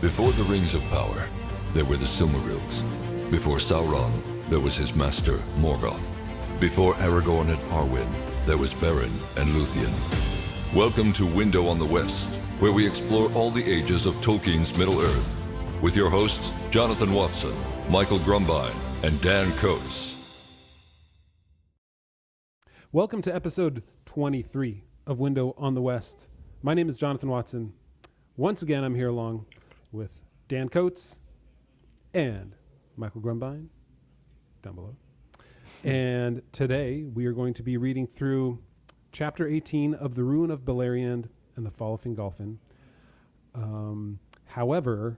Before the Rings of Power, there were the Silmarils. Before Sauron, there was his master, Morgoth. Before Aragorn and Arwen, there was Beren and Luthien. Welcome to Window on the West, where we explore all the ages of Tolkien's Middle-earth, with your hosts, Jonathan Watson, Michael Grumbine, and Dan Coates. Welcome to episode 23 of Window on the West. My name is Jonathan Watson. Once again, I'm here along with Dan Coates and Michael Grumbine, down below. And today we are going to be reading through chapter 18 of The Ruin of Beleriand and the Fall of Fingolfin. However,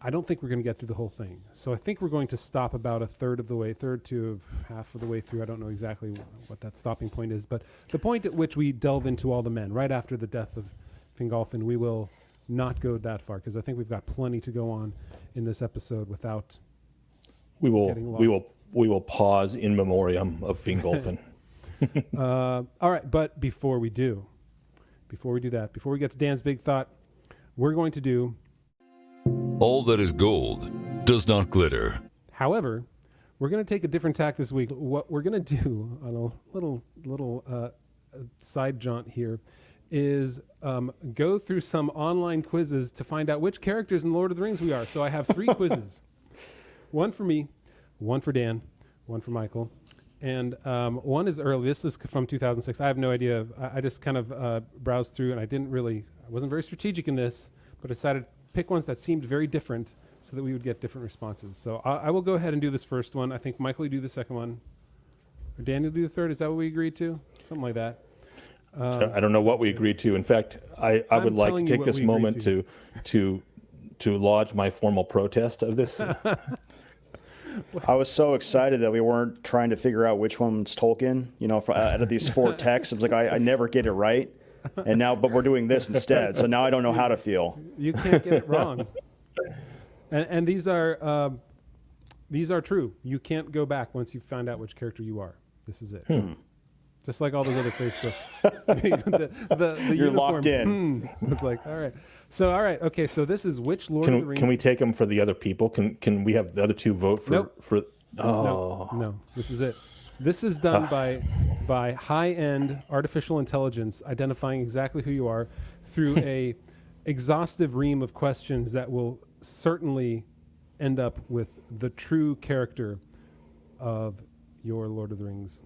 I don't think we're going to get through the whole thing. So I think we're going to stop about a third to half of the way through. I don't know exactly what that stopping point is, but the point at which we delve into all the men, right after the death of Fingolfin, we will not go that far because I think we've got plenty to go on in this episode without getting lost. We will pause in memoriam of Fingolfin. All right, but before we do that, before we get to Dan's big thought, we're going to do All that is gold does not glitter. However, we're going to take a different tack this week. What we're going to do on a little side jaunt here is go through some online quizzes to find out which characters in Lord of the Rings we are. So I have 3 quizzes. One for me, one for Dan, one for Michael. And one is early. This is from 2006. I have no idea. I just kind of browsed through, and I wasn't very strategic in this, but I decided to pick ones that seemed very different so that we would get different responses. So I will go ahead and do this first one. I think Michael, you do the second one. Or Dan, you'll do the third. Is that what we agreed to? Something like that. I don't know what we agreed to. In fact, I would like to take this moment to lodge my formal protest of this. I was so excited that we weren't trying to figure out which one's Tolkien. You know, out of these 4 texts, I was like, I never get it right. And now, but we're doing this instead. So now I don't know how to feel. You can't get it wrong. And these are true. You can't go back once you've found out which character you are. This is it. Just like all those other Facebook. the You're uniform, locked in. It's like, all right. So, all right. Okay, so this is which Lord of the Rings. Can we take them for the other people? Can we have the other 2 vote for? Nope. Oh. No. This is it. This is done by high-end artificial intelligence identifying exactly who you are through a exhaustive ream of questions that will certainly end up with the true character of your Lord of the Rings.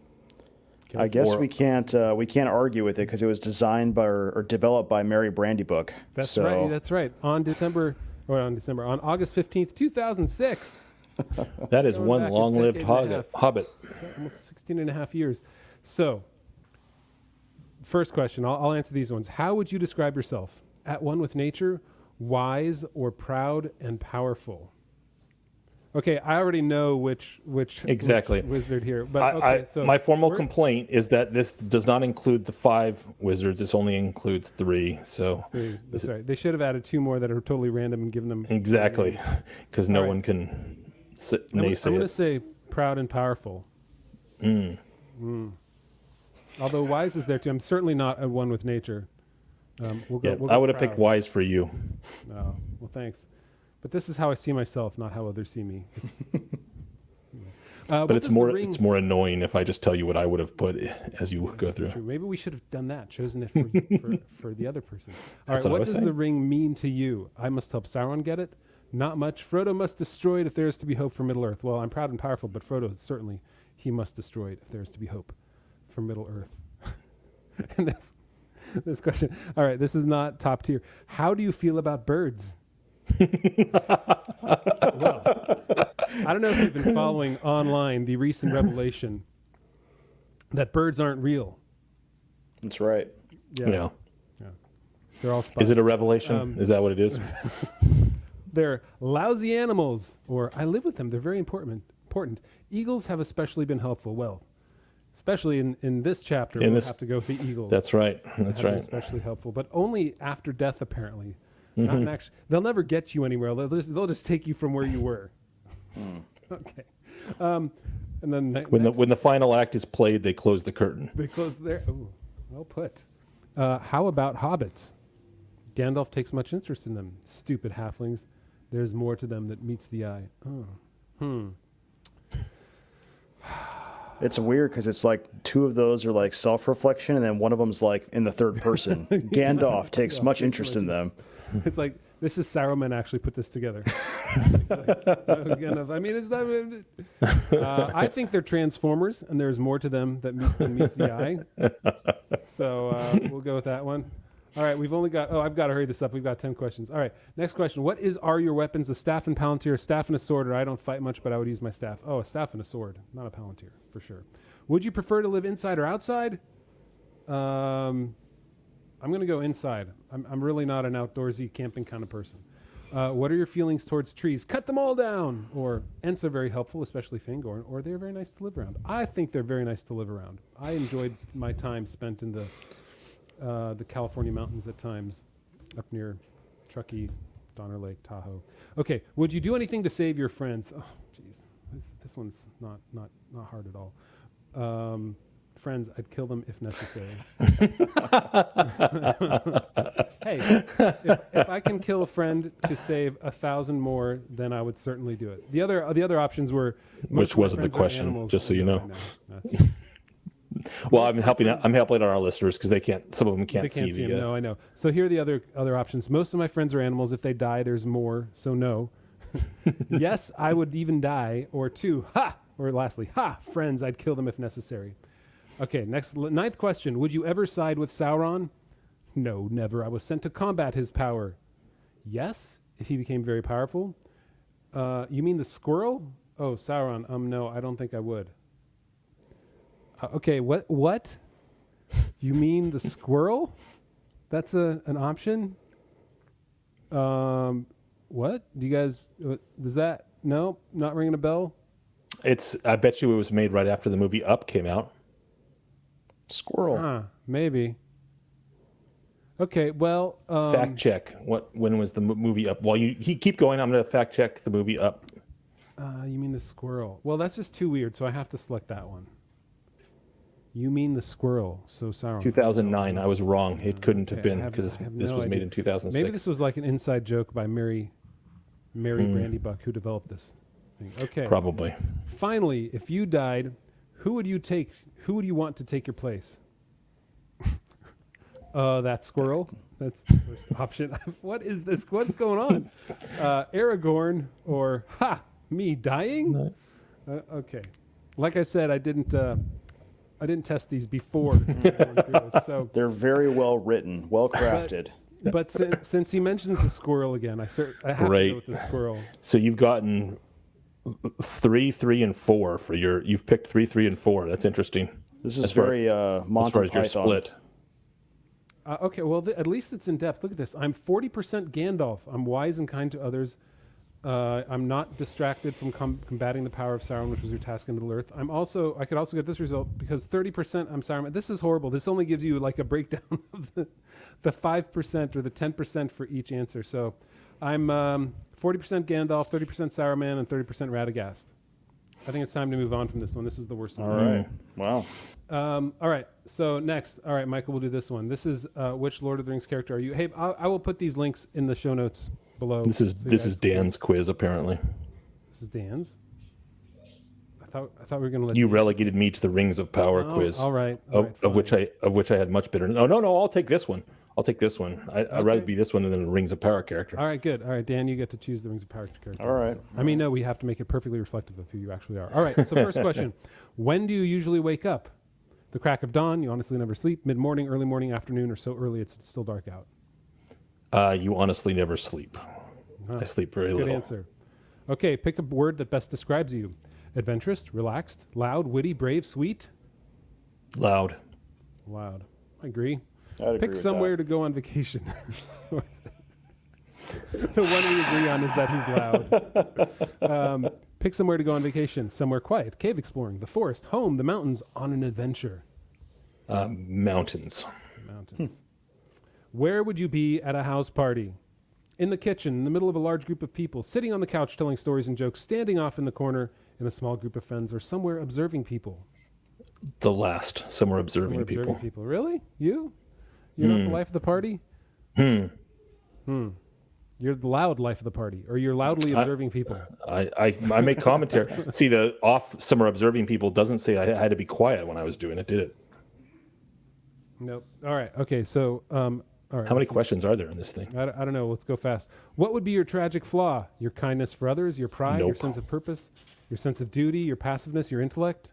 I guess we can't argue with it because it was designed by or developed by Mary Brandybook. That's right. That's right. On August 15th, 2006. That is one long-lived hobbit. So almost 16 and a half years. So, first question. I'll answer these ones. How would you describe yourself? At one with nature, wise, or proud and powerful? Okay, I already know which exactly wizard here. But so my formal complaint is that this does not include the 5 wizards. This only includes 3. So 3. That's right. They should have added 2 more that are totally random and given them exactly because no one can naysay I'm going to it. say proud and powerful. Although wise is there too. I'm certainly not at one with nature. We'll go I would have proud. picked wise for you. Oh, well, thanks. But this is how I see myself, not how others see me. But it's more annoying if I just tell you what I would have put as you go through. True. Maybe we should have done that, chosen it for the other person. All right, That's what I was does saying. the ring mean to you? I must help Sauron get it? Not much. Frodo must destroy it if there is to be hope for Middle-earth. Well, I'm proud and powerful, but Frodo, certainly, he must destroy it if there is to be hope for Middle-earth. And this question, all right, this is not top tier. How do you feel about birds? Well, I don't know if you've been following online the recent revelation that birds aren't real. That's right. Yeah. They're all spies. Is it a revelation? Is that what it is? They're lousy animals, or I live with them. They're very important. Eagles have especially been helpful. Well, especially in this chapter, we'll have to go with the eagles. That's right. That's right. Especially helpful, but only after death, apparently. Not in action. They'll never get you anywhere. They'll just take you from where you were. Okay. And then when the final act is played, they close the curtain. They close there. Ooh, well put. How about hobbits? Gandalf takes much interest in them. Stupid halflings. There's more to them that meets the eye. Oh. It's weird because it's like two of those are like self-reflection, and then one of them's like in the third person. Gandalf takes much interest in them. It's like, this is Saruman actually put this together. It's like, Gandalf, I mean, it's not. I think they're Transformers, and there's more to them that meets the eye. So we'll go with that one. All right, we've only got, I've got to hurry this up. We've got 10 questions. All right, next question. What are your weapons? A staff and palantir, a staff and a sword, or I don't fight much, but I would use my staff. Oh, a staff and a sword, not a palantir, for sure. Would you prefer to live inside or outside? I'm going to go inside. I'm really not an outdoorsy camping kind of person. What are your feelings towards trees? Cut them all down. Or Ents are very helpful, especially Fingorn, or they're very nice to live around. I think they're very nice to live around. I enjoyed my time spent in the California mountains at times, up near Truckee, Donner Lake, Tahoe. Okay, would you do anything to save your friends? Oh, jeez, this one's not hard at all. Friends, I'd kill them if necessary. Hey, if I can kill a friend to save 1,000 more, then I would certainly do it. The other options were, which wasn't the question, animals, just so you know. Well, I'm helping out our listeners because some of them can't see them. No, I know. So here are the other options. Most of my friends are animals. If they die, there's more. So no. Yes, I would even die. Or two, or lastly, friends, I'd kill them if necessary. Okay, ninth question. Would you ever side with Sauron? No, never. I was sent to combat his power. Yes, if he became very powerful. You mean the squirrel? Oh, Sauron. No, I don't think I would. Okay, what? You mean the squirrel? That's an option? What? Do you guys, does that, no, not ringing a bell? I bet you it was made right after the movie Up came out. Squirrel. Maybe. Okay, well. Fact check. When was the movie Up? While you keep going, I'm going to fact check the movie Up. You mean the squirrel? Well, that's just too weird, so I have to select that one. You mean the squirrel? So Sauron. 2009. I was wrong. It couldn't have been because this was made in 2006. Maybe this was like an inside joke by Mary Brandybuck, who developed this thing. Okay. Probably. Finally, if you died, who would you take? Who would you want to take your place? That squirrel. That's the first option. What is this? What's going on? Aragorn or me dying? No. Okay. Like I said, I didn't test these before going through it, so they're very well written, well crafted. But since he mentions the squirrel again, I have to go with the squirrel. So you've gotten 3, 3, and 4 for your. You've picked 3, 3, and 4. That's interesting. This is very Monty as far as Python. your split. Okay, well, at least it's in depth. Look at this. I'm 40% Gandalf. I'm wise and kind to others. I'm not distracted from combating the power of Sauron, which was your task in Middle-earth. I could also get this result because 30% I'm Sauron. This is horrible. This only gives you like a breakdown of the 5% or the 10% for each answer. So I'm 40% Gandalf, 30% Saruman, and 30% Radagast. I think it's time to move on from this one. This is the worst one. All right. Wow. All right. So next, all right, Michael, we'll do this one. This is which Lord of the Rings character are you? Hey, I will put these links in the show notes below. This is Dan's quiz, apparently. This is Dan's. I thought we were going to let you relegated me to the Rings of Power quiz. All right. Of which I had much better. No. I'll take this one. I'd rather be this one than the Rings of Power character. All right, good. All right, Dan, you get to choose the Rings of Power character. All right. I mean, no, we have to make it perfectly reflective of who you actually are. All right. So first question: when do you usually wake up? The crack of dawn. You honestly never sleep. Mid-morning, early morning, afternoon, or so early it's still dark out. You honestly never sleep. I sleep very little. Good answer. Okay, pick a word that best describes you. Adventurous, relaxed, loud, witty, brave, sweet. Loud. I agree. I'd Pick agree somewhere to go on vacation. The one we agree on is that he's loud. Pick somewhere to go on vacation. Somewhere quiet. Cave exploring. The forest. Home. The mountains. On an adventure. Mountains. Where would you be at a house party? In the kitchen, in the middle of a large group of people, sitting on the couch telling stories and jokes, standing off in the corner in a small group of friends, or somewhere observing people. The last. Somewhere observing people. Really? You're not the life of the party? You're the loud life of the party, or you're loudly observing people. I make commentary. See, the off summer observing people doesn't say I had to be quiet when I was doing it, did it? Nope. All right. Okay. So, all right. How many questions are there in this thing? I don't know. Let's go fast. What would be your tragic flaw? Your kindness for others, your pride, your sense of purpose, your sense of duty, your passiveness, your intellect?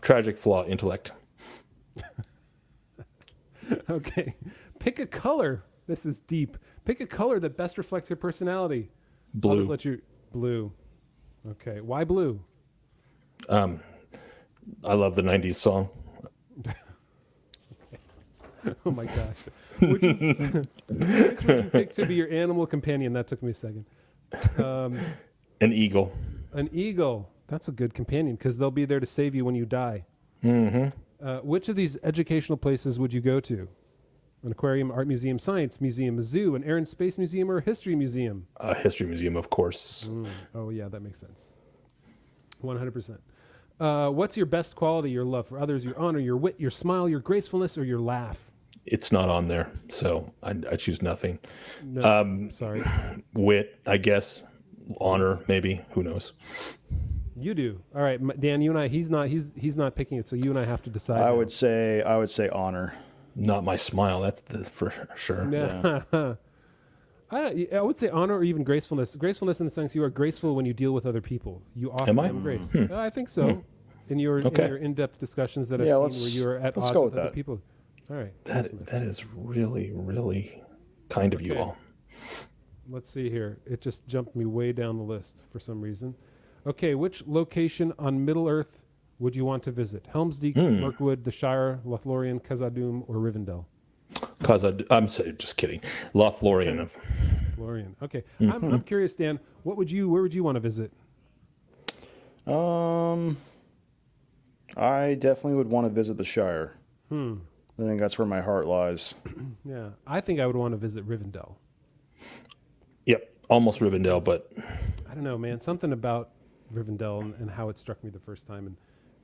Tragic flaw, intellect. Okay. Pick a color. This is deep. Pick a color that best reflects your personality. Blue. I'll just let you... Blue. Okay. Why blue? I love the 90s song. Oh my gosh. Which would you pick to be your animal companion? That took me a second. An eagle. An eagle. That's a good companion because they'll be there to save you when you die. Which of these educational places would you go to? An aquarium, art museum, science museum, a zoo, an air and space museum, or a history museum? A history museum, of course. Oh, yeah, that makes sense. 100%. What's your best quality, your love for others, your honor, your wit, your smile, your gracefulness, or your laugh? It's not on there, so I choose nothing. No, sorry. Wit, I guess. Honor, maybe. Who knows? You do. All right, Dan, you and I, he's not picking it, so you and I have to decide. I would say honor. Not my smile, that's for sure. Yeah. I would say honor or even gracefulness. Gracefulness in the sense you are graceful when you deal with other people. You offer them grace. I think so. In your in-depth discussions that I've seen where you are at odds with other people. All right. That is really, really kind of you all. Let's see here. It just jumped me way down the list for some reason. Okay, which location on Middle-earth would you want to visit? Helm's Deep, Mirkwood, the Shire, Lothlorien, Khazad-dûm, or Rivendell? I'm just kidding. Lothlorien. Lothlorien. Okay. I'm curious, Dan. Where would you want to visit? I definitely would want to visit the Shire. I think that's where my heart lies. Yeah. I think I would want to visit Rivendell. Yep. Almost Rivendell, but I don't know, man. Something about Rivendell and how it struck me the first time, and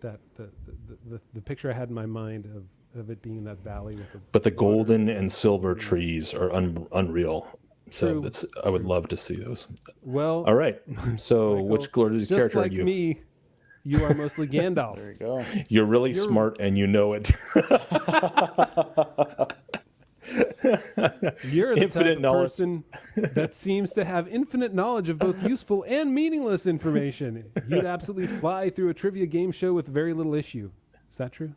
that the picture I had in my mind of it being in that valley with the golden and silver trees are unreal. So I would love to see those. Well, all right. So Michael, which glorious character like are you? Me, you are mostly Gandalf. There you go. You're really smart, and you know it. You're the type of person that seems to have infinite knowledge of both useful and meaningless information. You'd absolutely fly through a trivia game show with very little issue. Is that true?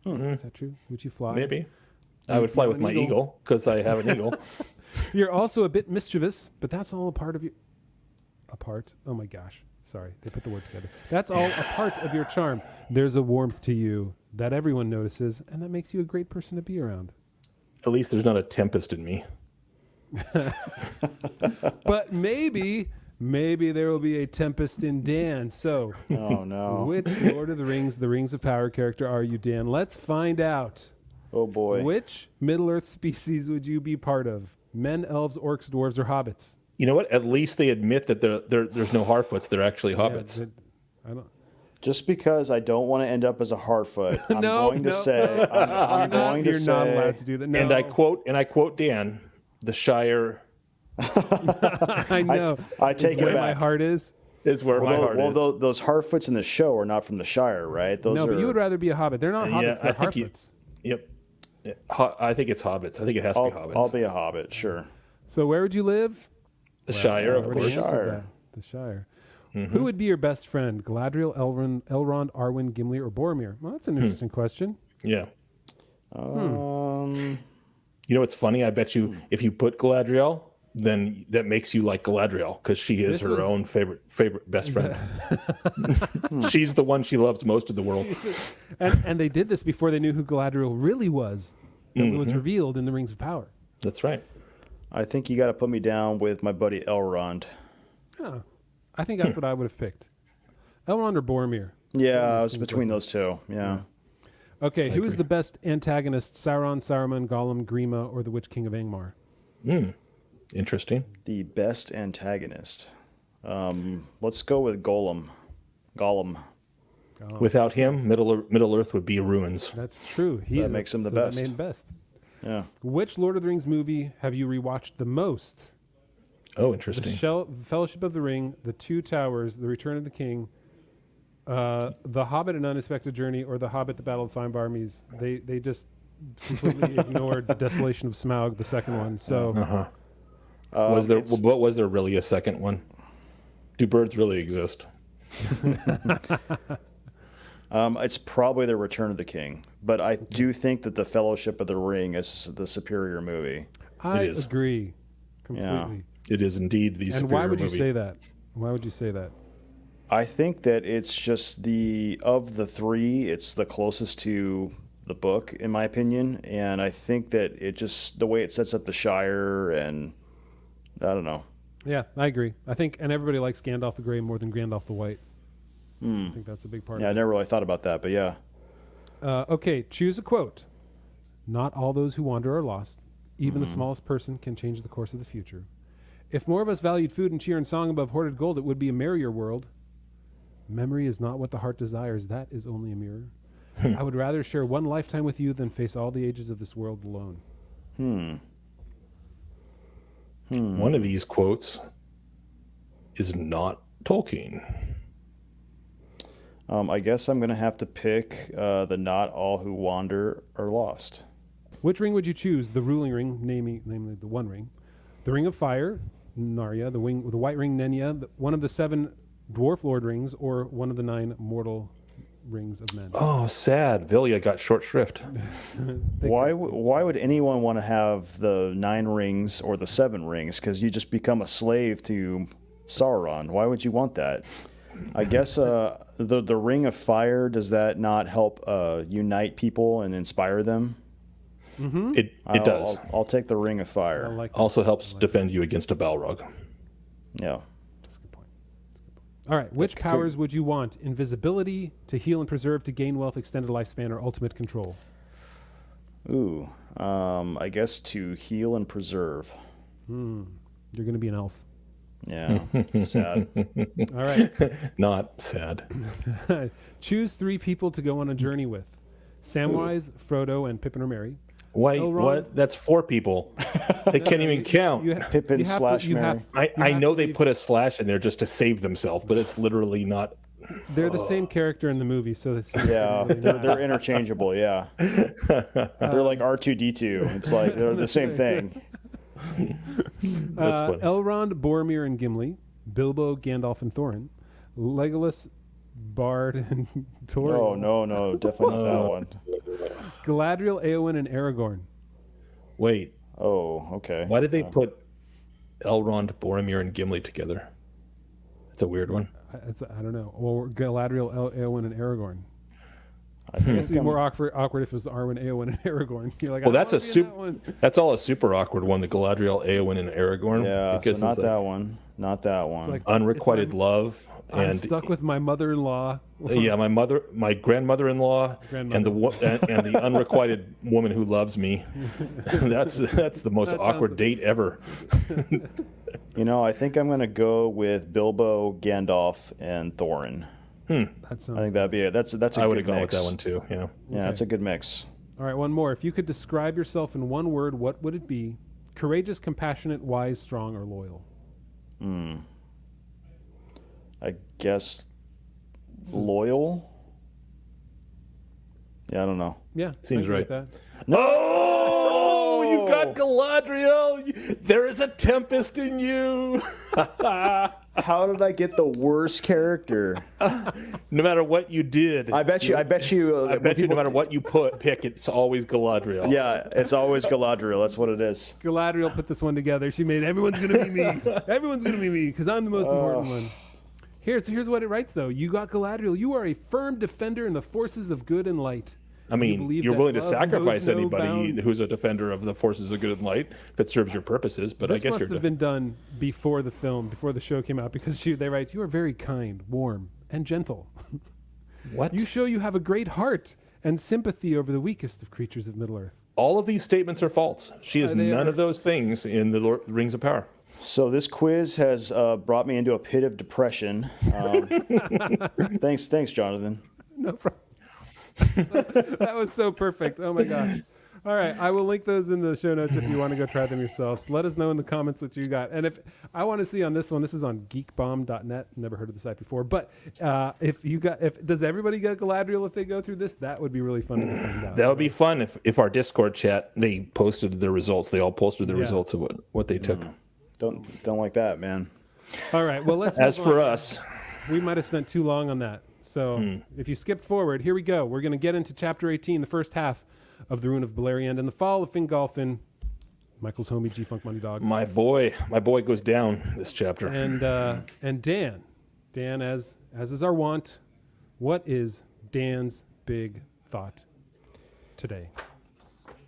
Is that true? Would you fly? Maybe. I would fly with my eagle because I have an eagle. You're also a bit mischievous, but that's all a part of you. A part? Oh my gosh. Sorry, they put the word together. That's all a part of your charm. There's a warmth to you that everyone notices, and that makes you a great person to be around. At least there's not a tempest in me. But maybe there will be a tempest in Dan. So, oh no. Which Lord of the Rings of Power character are you, Dan? Let's find out. Oh boy. Which Middle-earth species would you be part of? Men, elves, orcs, dwarves, or hobbits? You know what? At least they admit that there's no Harfoots. They're actually hobbits. Yeah, I don't. Just because I don't want to end up as a Harfoot, I'm going to say you're not allowed to do that. No. And I quote Dan, the Shire. I know. I take it back. My heart is where my heart is. Well, those Harfoots in the show are not from the Shire, right? Those but you would rather be a hobbit. They're not hobbits. They're Harfoots. Yep. I think it's hobbits. I think it has to be hobbits. I'll be a hobbit, sure. So where would you live? The Shire, of course. The Shire. Who would be your best friend? Galadriel, Elrond, Arwen, Gimli, or Boromir? Well, that's an interesting question. Yeah. You know what's funny? I bet you if you put Galadriel, then that makes you like Galadriel because she is her own favorite best friend. She's the one she loves most of the world. And they did this before they knew who Galadriel really was. It was revealed in the Rings of Power. That's right. I think you got to put me down with my buddy Elrond. Oh, I think that's what I would have picked. Elrond or Boromir? Yeah, I was between those two. Yeah. Okay, who is the best antagonist? Sauron, Saruman, Gollum, Grima, or the Witch King of Angmar? Interesting. The best antagonist. Let's go with Gollum. Without him, Middle Earth would be ruins. That's true. That makes him the best. That made him best. Yeah. Which Lord of the Rings movie have you rewatched the most? Oh, The interesting. Fellowship of the Ring, The Two Towers, The Return of the King, The Hobbit: An Unexpected Journey, or The Hobbit: The Battle of the Five Armies. They just completely ignored The Desolation of Smaug, the second one. So Was there really a second one? Do birds really exist? It's probably The Return of the King, but I do think that The Fellowship of the Ring is the superior movie. I It is. agree completely. It is indeed the And superior why would you movie. say that? Why would you say that? I think that it's just of the three, it's the closest to the book, in my opinion. And I think that the way it sets up the Shire, and I don't know. Yeah, I agree. I think, and everybody likes Gandalf the Grey more than Gandalf the White. I think that's a big part Yeah, I of it. never really thought about that, but yeah. Okay, choose a quote. Not all those who wander are lost. Even the smallest person can change the course of the future. If more of us valued food and cheer and song above hoarded gold, it would be a merrier world. Memory is not what the heart desires. That is only a mirror. I would rather share one lifetime with you than face all the ages of this world alone. One of these quotes is not Tolkien. I guess I'm going to have to pick the Not All Who Wander Are Lost. Which ring would you choose? The ruling ring, namely the One Ring. The Ring of Fire, Narya. The White Ring, Nenya. One of the 7 Dwarf Lord rings, or one of the 9 mortal rings of men. Oh, sad. Vilya got short shrift. Why would anyone want to have the 9 rings or the 7 rings? Because you just become a slave to Sauron. Why would you want that? I guess the Ring of Fire, does that not help unite people and inspire them? It does. I'll take the Ring of I Fire. like that. Also helps defend you against a Balrog. Yeah. That's a good point. All right. Which powers would you want? Invisibility, to heal and preserve, to gain wealth, extended lifespan, or ultimate control? Ooh. I guess to heal and preserve. You're going to be an elf. Yeah. Sad. All right. Not sad. Choose 3 people to go on a journey with. Samwise, Frodo, and Pippin or Merry. Wait, Elrond? what? That's 4 people. They can't even count. Pippin you have slash Merry. I know they put a slash in there just to save themselves, but it's literally not. They're the same character in the movie, so it's Yeah, they're interchangeable. Yeah, they're like R2D2. It's like they're the same thing. That's funny. Elrond, Boromir, and Gimli. Bilbo, Gandalf, and Thorin. Legolas, Bard, and Tauriel. Oh no, definitely not that one. Galadriel, Eowyn, and Aragorn. Wait, Oh, okay. why did they put Elrond, Boromir, and Gimli together? That's a weird one. I don't know. Or Galadriel, Eowyn, and Aragorn. I I guess think it'd be more awkward if it was Arwen, Eowyn, and Aragorn. You're like, Well, I that's don't a wanna be in super. that one. That's all a super awkward one. The Galadriel, Eowyn, and Aragorn. Yeah, because so not it's like that one. Not that one. like- unrequited love I'm and stuck with my mother-in-law. yeah, my grandmother-in-law, and the unrequited woman who loves me. That's the most That awkward sounds- date ever. I think I'm gonna go with Bilbo, Gandalf, and Thorin. That sounds. I think that'd be it. That's a I would good have gone mix. with that one too. Yeah. Yeah, that's a good mix. All right, one more. If you could describe yourself in one word, what would it be? Courageous, compassionate, wise, strong, or loyal? I guess loyal. Yeah, I don't know. Yeah, Seems I agree right. with that. Oh, you got Galadriel. There is a tempest in you. How did I get the worst character? No matter what you did, I bet you. no matter what you pick, it's always Galadriel. Yeah, it's always Galadriel. That's what it is. Galadriel put this one together. She made everyone's gonna be me. Everyone's gonna be me because I'm the most important one. Here's what it writes though. You got Galadriel. You are a firm defender in the forces of good and light. I mean, believe you're that willing to love sacrifice knows no anybody bounds. who's a defender of the forces of good and light if it serves your purposes. But This I guess must you're have been done before the film, before the show came out, because they write, you are very kind, warm, and gentle. what? You show you have a great heart and sympathy over the weakest of creatures of Middle-earth. All of these statements are false. She is They none are. of those things in the Rings of Power. So this quiz has brought me into a pit of depression. Thanks, Jonathan. No problem. That was so perfect. Oh my gosh. All right, I will link those in the show notes if you want to go try them yourselves. Let us know in the comments what you got. And if I want to see on this one, this is on geekbomb.net. Never heard of the site before. But does everybody get Galadriel if they go through this? That would be really fun to find out. That would be fun if our Discord chat, they posted their results. They all posted the results of what they took. Don't like that, man. All right, well, let's As move for on. us, We might have spent too long on that. So if you skipped forward, here we go. We're going to get into chapter 18, the first half of The Rune of Beleriand and the Fall of Fingolfin. Michael's homie, G-Funk Money Dog. my boy goes down this chapter. And Dan, as is our wont, what is Dan's big thought today?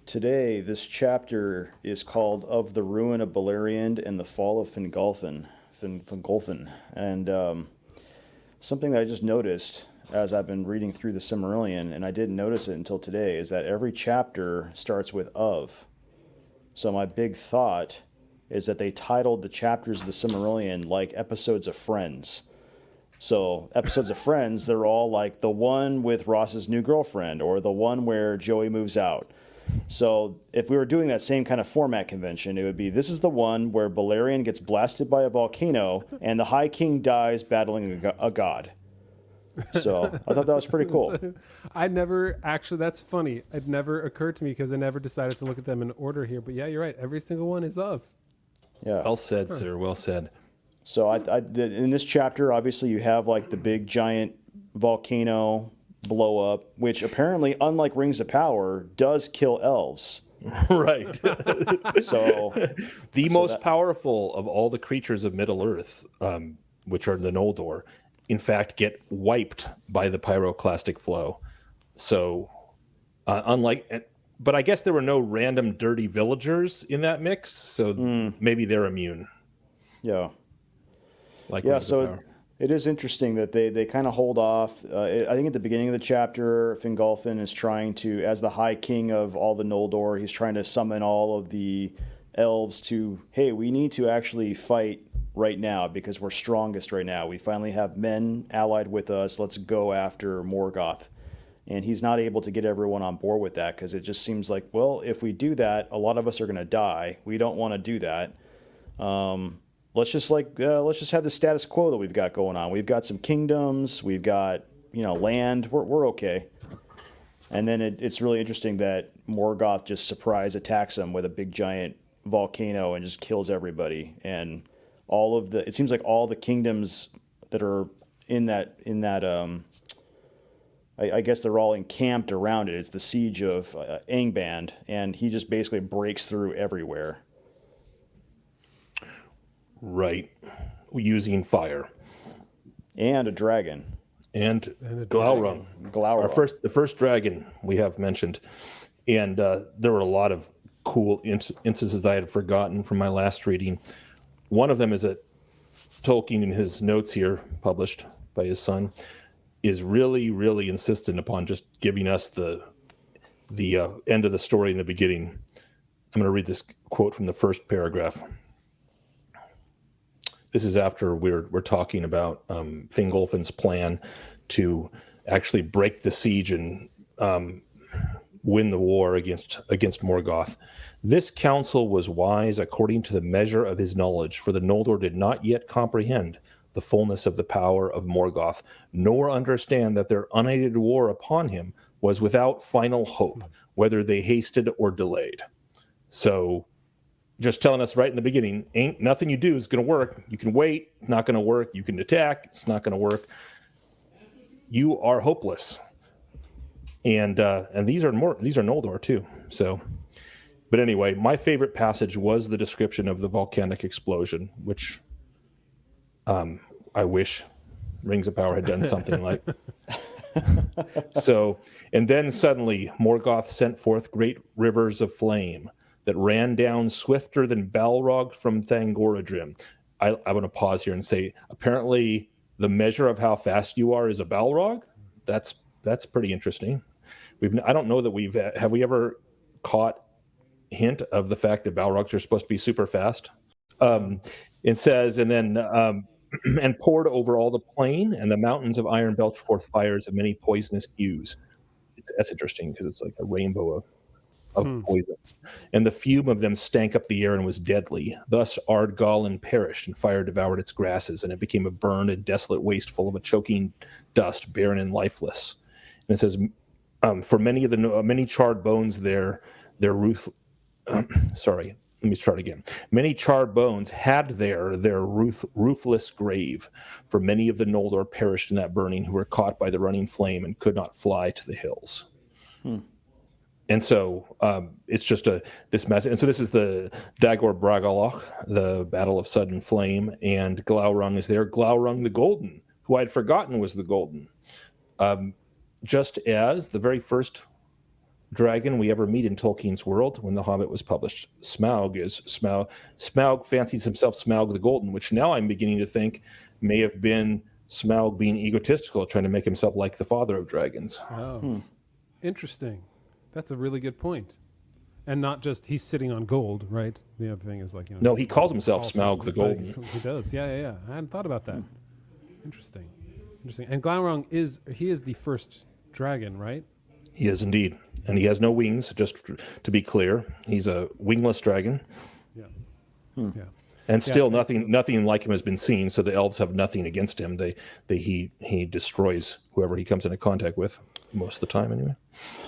Today, this chapter is called Of the Ruin of Beleriand and the Fall of Fingolfin. And something that I just noticed as I've been reading through the Silmarillion, and I didn't notice it until today, is that every chapter starts with of. So my big thought is that they titled the chapters of the Silmarillion like episodes of Friends. So episodes of Friends, they're all like the one with Ross's new girlfriend or the one where Joey moves out. So if we were doing that same kind of format convention, it would be, this is the one where Beleriand gets blasted by a volcano and the High King dies battling a god. So I thought that was pretty cool. That's funny. It never occurred to me because I never decided to look at them in order here. But yeah, you're right. Every single one is of. Yeah. Well said, sir. Well said. So in this chapter, obviously you have like the big giant volcano blow up, which apparently, unlike Rings of Power, does kill elves. Right. So the most powerful of all the creatures of Middle-earth, which are the Noldor, in fact, get wiped by the pyroclastic flow. So, but I guess there were no random dirty villagers in that mix, so maybe they're immune. Yeah. Rings of So Power. it is interesting that they kind of hold off. I think at the beginning of the chapter, Fingolfin is trying to, as the High King of all the Noldor, he's trying to summon all of the elves to, hey, we need to actually fight right now because we're strongest right now. We finally have men allied with us. Let's go after Morgoth. And he's not able to get everyone on board with that because it just seems like, well, if we do that, a lot of us are going to die. We don't want to do that. Let's just have the status quo that we've got going on. We've got some kingdoms. We've got, land. We're okay. And then it's really interesting that Morgoth just surprise attacks them with a big giant volcano and just kills everybody. And it seems like all the kingdoms that are in that I guess they're all encamped around it. It's the siege of Angband, and he just basically breaks through everywhere. Right. Using fire. And a dragon. And Glaurung. The first dragon we have mentioned. And there were a lot of cool instances that I had forgotten from my last reading. One of them is that Tolkien, in his notes here, published by his son, is really, really insistent upon just giving us the end of the story in the beginning. I'm going to read this quote from the first paragraph. This is after we're talking about Fingolfin's plan to actually break the siege and win the war against Morgoth. This counsel was wise according to the measure of his knowledge, for the Noldor did not yet comprehend the fullness of the power of Morgoth, nor understand that their unaided war upon him was without final hope, whether they hasted or delayed. So, just telling us right in the beginning, ain't nothing you do is going to work. You can wait, it's not going to work. You can attack, it's not going to work. You are hopeless. And these are Noldor too. So, but anyway, my favorite passage was the description of the volcanic explosion, which I wish Rings of Power had done something like. So, and then suddenly Morgoth sent forth great rivers of flame that ran down swifter than Balrog from Thangorodrim. I want to pause here and say, apparently the measure of how fast you are is a Balrog. That's pretty interesting. I don't know that have we ever caught hint of the fact that Balrogs are supposed to be super fast. It says, and then and poured over all the plain, and the mountains of iron belched forth fires of many poisonous hues. That's interesting because it's like a rainbow poison, and the fume of them stank up the air and was deadly. Thus Ardgallen perished, and fire devoured its grasses, and it became a burned and desolate waste full of a choking dust, barren and lifeless. And it says, for many of the many charred bones there, their roof. Sorry, let me start again. Many charred bones had their roofless grave, for many of the Noldor perished in that burning, who were caught by the running flame and could not fly to the hills. And so it's just this message. And so this is the Dagor Bragollach, the Battle of Sudden Flame, and Glaurung is there. Glaurung the Golden, who I had forgotten was the Golden. Just as the very first dragon we ever meet in Tolkien's world, when The Hobbit was published, Smaug is Smaug. Smaug fancies himself Smaug the Golden, which now I'm beginning to think may have been Smaug being egotistical, trying to make himself like the father of dragons. Oh, interesting. That's a really good point. And not just he's sitting on gold, right? The other thing is like, no, he calls himself Smaug the Golden. He does. Yeah. I hadn't thought about that. Interesting. And Glaurung is the first dragon, right? He is indeed. And he has no wings, just to be clear. He's a wingless dragon. Yeah. Yeah. And still nothing like him has been seen, so the elves have nothing against him. He destroys whoever he comes into contact with, most of the time anyway.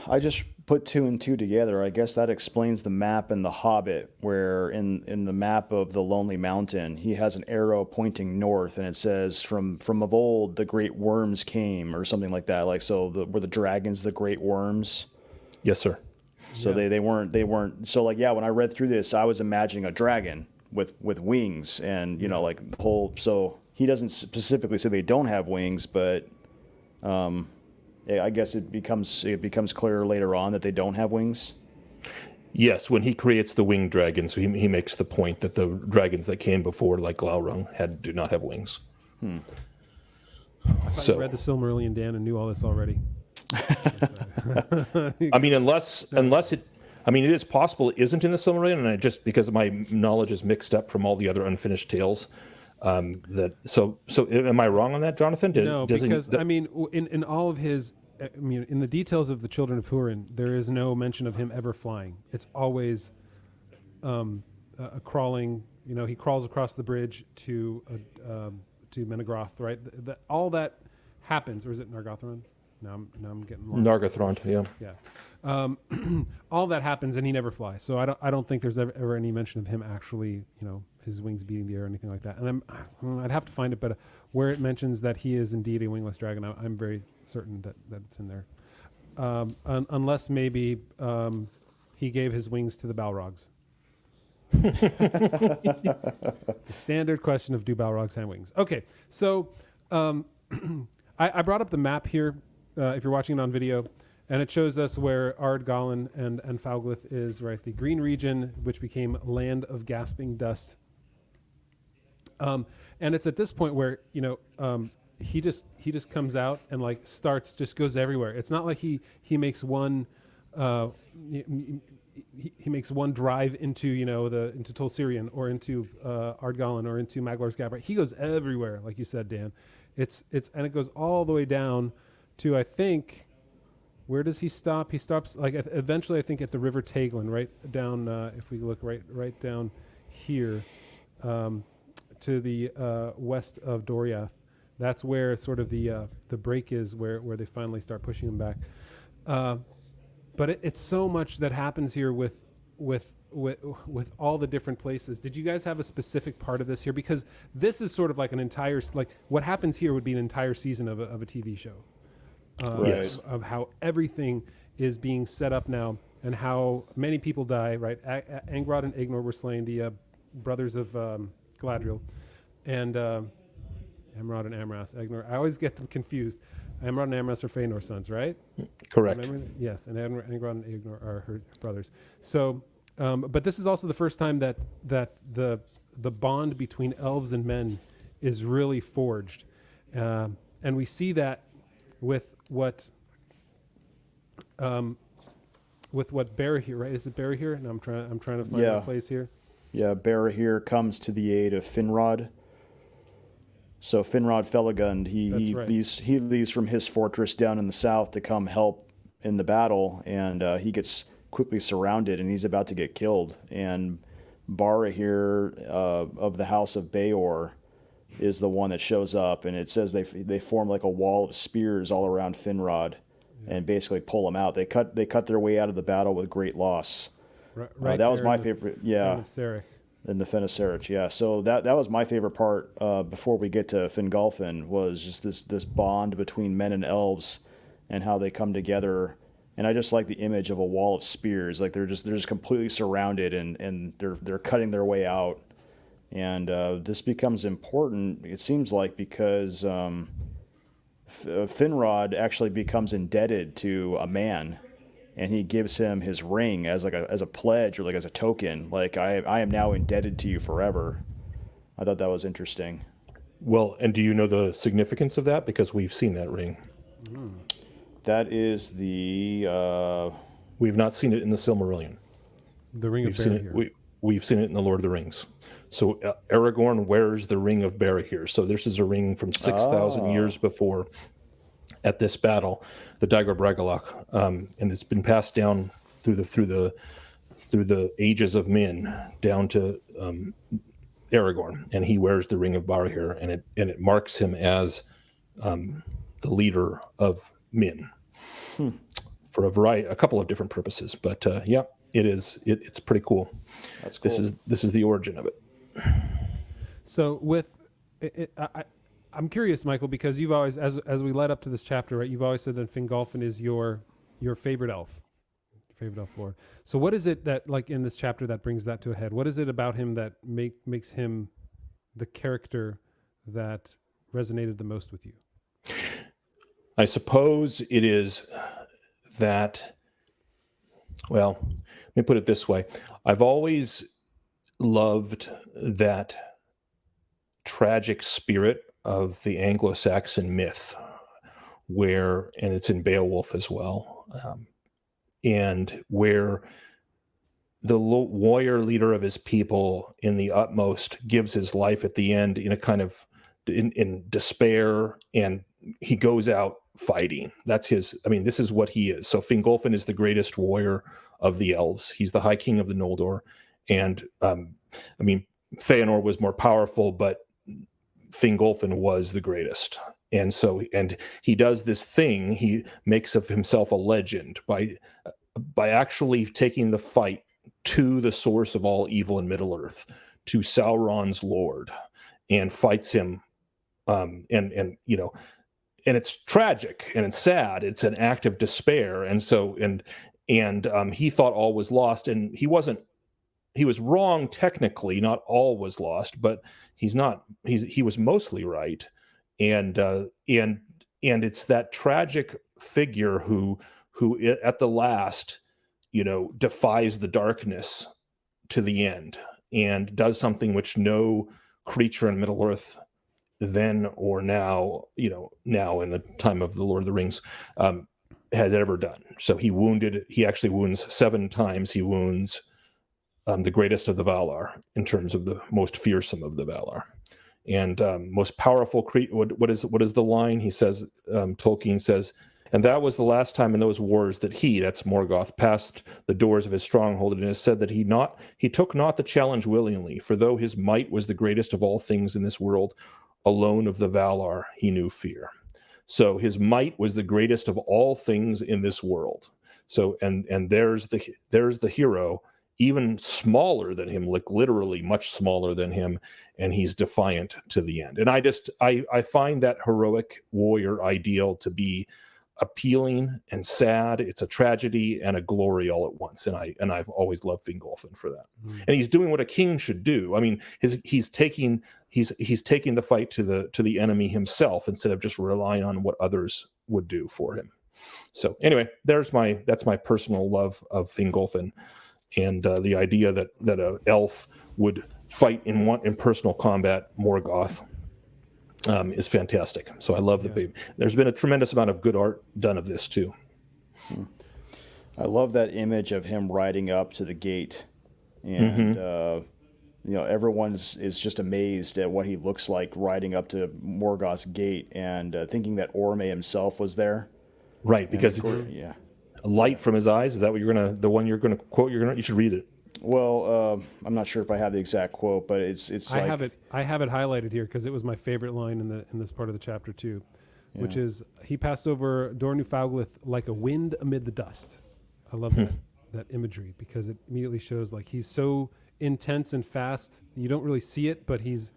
I just put two and two together. I guess that explains the map in The Hobbit, where in the map of the Lonely Mountain, he has an arrow pointing north, and it says, from of old the great worms came, or something like that. Like, so were the dragons the great worms? Yes, sir. So they weren't. So like, yeah, when I read through this, I was imagining a dragon with wings, and like the whole. So he doesn't specifically say they don't have wings, but I guess it becomes clearer later on that they don't have wings. Yes, when he creates the winged dragons, so he makes the point that the dragons that came before, like Glaurung, do not have wings. I thought you read the Silmarillion, Dan, and knew all this already. I mean, unless it. I mean, it is possible it isn't in the Silmarillion, and just because my knowledge is mixed up from all the other unfinished tales. So am I wrong on that, Jonathan? Because I mean, in all of his, in the details of the Children of Húrin, there is no mention of him ever flying. It's always a crawling. He crawls across the bridge to Menegroth, right? All that happens, or is it Nargothrond? Now I'm getting lost. Nargothrond, yeah. Yeah. All that happens, and he never flies. So I don't think there's ever any mention of him actually, his wings beating the air or anything like that. And I'd have to find it, but where it mentions that he is indeed a wingless dragon, I'm very certain that it's in there. Unless maybe he gave his wings to the Balrogs. The standard question of, do Balrogs have wings? Okay, so I brought up the map here, if you're watching it on video, and it shows us where Ardgallen and Fauglith is, right? The green region, which became Land of Gasping Dust. And it's at this point where, he just comes out and like just goes everywhere. It's not like he makes one he makes one drive into into Tolsirion or into Ardgallen or into Maglar's Gap. Right? He goes everywhere, like you said, Dan. It's and it goes all the way down to, I think, where does he stop? He stops like eventually, I think, at the River Taglin, right down. If we look right down here to the west of Doriath, that's where sort of the break is, where they finally start pushing him back. But it's so much that happens here with all the different places. Did you guys have a specific part of this here? Because this is sort of like an entire, like what happens here would be an entire season of a TV show. Yes. Of how everything is being set up now and how many people die, right? Angrod and Ignor were slain, the brothers of Galadriel, and Amrod and Amras. Ignor, I always get them confused. Amrod and Amras are Feanor's sons, right? Correct. Yes, and Angrod and Ignor are her brothers. So, but this is also the first time that the bond between elves and men is really forged, and we see that with what Barahir, right? Is it Barahir? No, I'm trying to find a place here. Yeah, Barahir comes to the aid of Finrod. So Finrod Felagund, he leaves from his fortress down in the south to come help in the battle, and he gets quickly surrounded, and he's about to get killed. And Barahir of the House of Beor is the one that shows up, and it says they form like a wall of spears all around Finrod, and basically pull him out. They cut their way out of the battle with great loss. Right, that was my favorite. Yeah, Serich. in the Fen of Serich, yeah. So that was my favorite part before we get to Fingolfin, was just this bond between men and elves and how they come together. And I just like the image of a wall of spears, like they're just completely surrounded, and they're cutting their way out. And this becomes important, it seems like, because Finrod actually becomes indebted to a man, and he gives him his ring as a pledge, or like as a token, like I am now indebted to you forever. I thought that was interesting. Well, and do you know the significance of that? Because we've seen that ring. That is the We've not seen it in the Silmarillion. The Ring of Barahir. We've seen it in the Lord of the Rings. So Aragorn wears the Ring of Barahir. So this is a ring from 6,000 years before, at this battle, the Dagor Bragollach, and it's been passed down through the ages of men down to Aragorn, and he wears the Ring of Barahir, and it marks him as the leader of men for a couple of different purposes. But yeah, it's pretty cool. That's cool. This is the origin of it. So with I'm curious, Michael, because you've always, as we led up to this chapter, right, you've always said that Fingolfin is your favorite elf, lord. So what is it that, like, in this chapter that brings that to a head? What is it about him that makes him the character that resonated the most with you? I suppose it is that, well, let me put it this way. I've always loved that tragic spirit of the Anglo-Saxon myth, and it's in Beowulf as well, and where the warrior leader of his people in the utmost gives his life at the end in a kind of in despair, and he goes out fighting. This is what he is. So Fingolfin is the greatest warrior of the elves. He's the High King of the Noldor, and Feanor was more powerful, but Fingolfin was the greatest. And he does this thing. He makes of himself a legend by actually taking the fight to the source of all evil in Middle-earth, to Sauron's lord, and fights him. And it's tragic and it's sad. It's an act of despair. And he thought all was lost, and he wasn't. He was wrong technically. Not all was lost, but he was mostly right. And it's that tragic figure who at the last, defies the darkness to the end and does something which no creature in Middle-earth then or now, now in the time of the Lord of the Rings, has ever done. So he actually wounds 7 times. He wounds the greatest of the Valar in terms of the most fearsome of the Valar. And most powerful creature. What is the line? He says, Tolkien says, and that was the last time in those wars that that's Morgoth, passed the doors of his stronghold, and has said that he took not the challenge willingly, for though his might was the greatest of all things in this world, alone of the Valar he knew fear. So his might was the greatest of all things in this world. So and there's the hero, even smaller than him, like literally much smaller than him, and he's defiant to the end. And I find that heroic warrior ideal to be appealing and sad. It's a tragedy and a glory all at once, and I've always loved Fingolfin for that. And he's doing what a king should do. I mean, he's taking the fight to the enemy himself instead of just relying on what others would do for him. So anyway, that's my personal love of Fingolfin. And the idea that an elf would fight in personal combat Morgoth is fantastic. So I love the baby. There's been a tremendous amount of good art done of this too. I love that image of him riding up to the gate, and everyone is just amazed at what he looks like riding up to Morgoth's gate, and thinking that Orme himself was there. Right, because light from his eyes. Is that what the one you're gonna quote? You should read it. Well, I'm not sure if I have the exact quote, but it's I like, have it highlighted here because it was my favorite line in this part of the chapter too, which is he passed over Dor Newfauglith like a wind amid the dust. I love that imagery because it immediately shows like he's so intense and fast. You don't really see it, but he's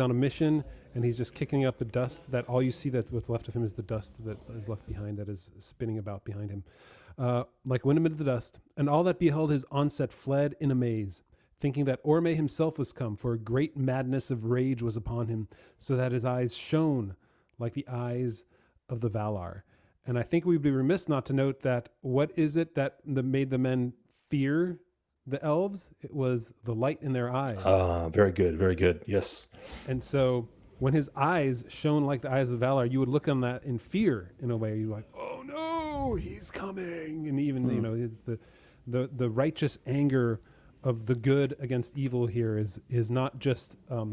on a mission and he's just kicking up the dust. That all you see that what's left of him is the dust that is left behind, that is spinning about behind him. Like wind amid the dust, and all that beheld his onset fled in amaze, thinking that Orme himself was come, for a great madness of rage was upon him, so that his eyes shone like the eyes of the Valar. And I think we'd be remiss not to note that what is it that made the men fear the elves? It was the light in their eyes. Very good, very good. Yes. And so when his eyes shone like the eyes of the Valar, you would look on that in fear in a way. You're like, oh no, he's coming. And even, you know, it's the righteous anger of the good against evil here is not just a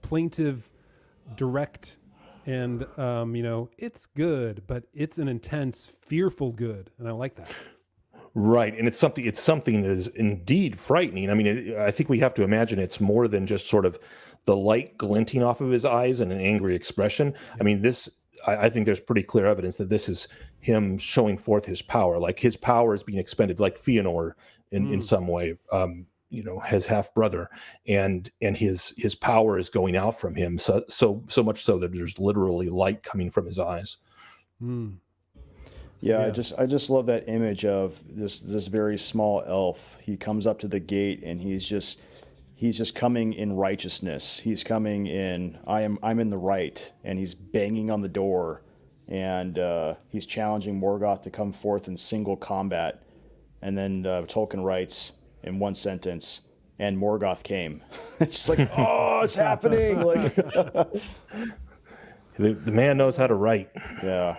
plaintive, direct, and, you know, it's good, but it's an intense, fearful good. And I like that. Right, and it's something that is indeed frightening. I mean, I think we have to imagine it's more than just sort of the light glinting off of his eyes and an angry expression. I mean, I think there's pretty clear evidence that this is him showing forth his power, like his power is being expended, like Fëanor in some way, you know, his half brother, and his power is going out from him, so much so that there's literally light coming from his eyes. Yeah, I just love that image of this very small elf. He comes up to the gate and he's just coming in righteousness. He's coming in I'm in the right, and he's banging on the door, and he's challenging Morgoth to come forth in single combat. And then Tolkien writes in one sentence, and Morgoth came. It's just like, oh, it's happening. Like the man knows how to write. Yeah.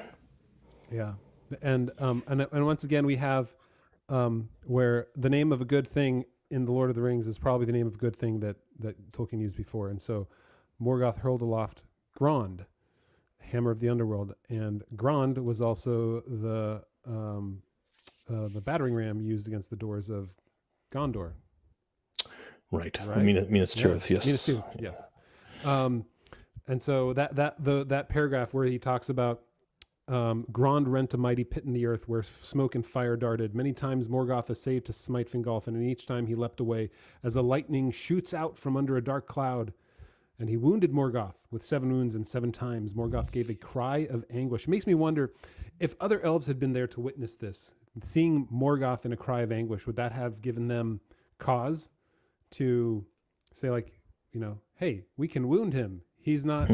Yeah. And once again, we have where the name of a good thing in the Lord of the Rings is probably the name of a good thing that Tolkien used before. And so Morgoth hurled aloft Grond, hammer of the underworld, and Grond was also the battering ram used against the doors of Gondor. Right. Minas Tirith, yes. Minas Tirith, yes. And so that paragraph where he talks about Grond rent a mighty pit in the earth where smoke and fire darted. Many times Morgoth essayed to smite Fingolfin, and each time he leapt away as a lightning shoots out from under a dark cloud. And he wounded Morgoth with 7 wounds, and 7 times Morgoth gave a cry of anguish. It makes me wonder if other elves had been there to witness this. Seeing Morgoth in a cry of anguish, would that have given them cause to say, like, you know, hey, we can wound him. He's not